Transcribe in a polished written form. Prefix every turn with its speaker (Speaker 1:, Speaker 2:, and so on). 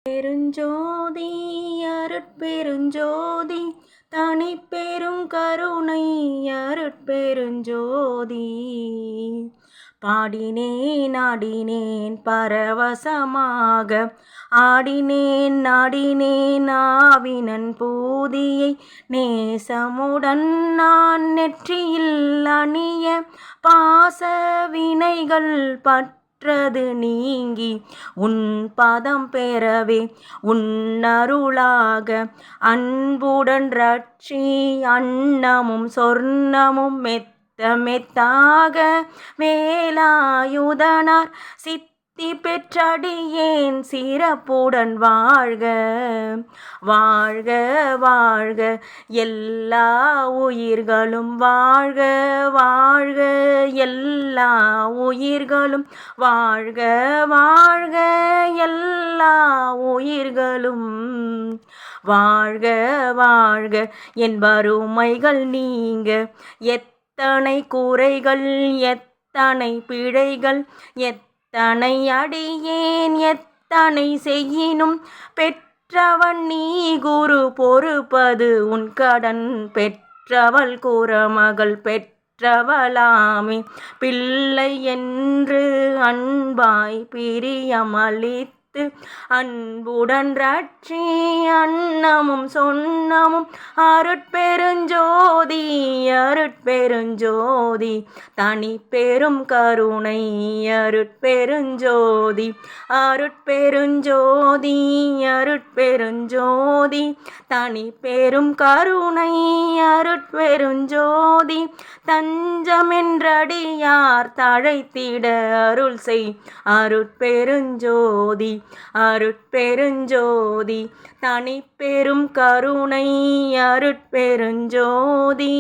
Speaker 1: பெருஞ்சோதி அருட்பெருஞ்சோதி தனிப்பெரும் கருணை அருட்பெருஞ்சோதி பாடினேன் ஆடினேன் பரவசமாக ஆடினேன் நாடினேன் ஆவினன் பூதியை நேசமுடன் நான் நெற்றியில் அணிய பாச வினைகள் பற்றது நீங்கி உன் பதம் பெறவே உன்னருளாக அன்புடன் ரட்சி அன்னமும் சொர்ணமும் மெத்தாக வேலாயுதனார் சித்தி பெற்றடியேன் சிறப்புடன் வாழ்க வாழ்க வாழ்க எல்லா உயிர்களும் வாழ்க வாழ்க எல்லா உயிர்களும் வாழ்க வாழ்க எல்லா உயிர்களும் வாழ்க வாழ்க என் வறுமைகள் நீங்க எத்தனை குறைகள் எத்தனை பிழைகள் எத்தனை அடியேன் எத்தனை செய்யினும் பெற்றவன் நீ குரு பொறுப்பது உன் கடன் பெற்றவள் கூறமகள் பெற்றவளாமே பிள்ளை என்று அன்பாய் பிரியமளித்து அன்புடன் ரட்சி அன்னமும் சொன்னமும் அருட்பெருஞ்சோதி அருட்பெருஞ்சோதி தனி பெரும் கருணை அருட்பெருஞ்சோதி அருட்பெருஞ்சோதி அருட்பெருஞ்சோதி தனி பெரும் கருணை அருட்பெருஞ்சோதி தஞ்சமென்றடியார் தழைத்திட அருள் செய் அருட்பெருஞ்சோதி அருட்பெருஞ்சோதி தனி பெரும் கருணை அருட்பெருஞ்சோதி.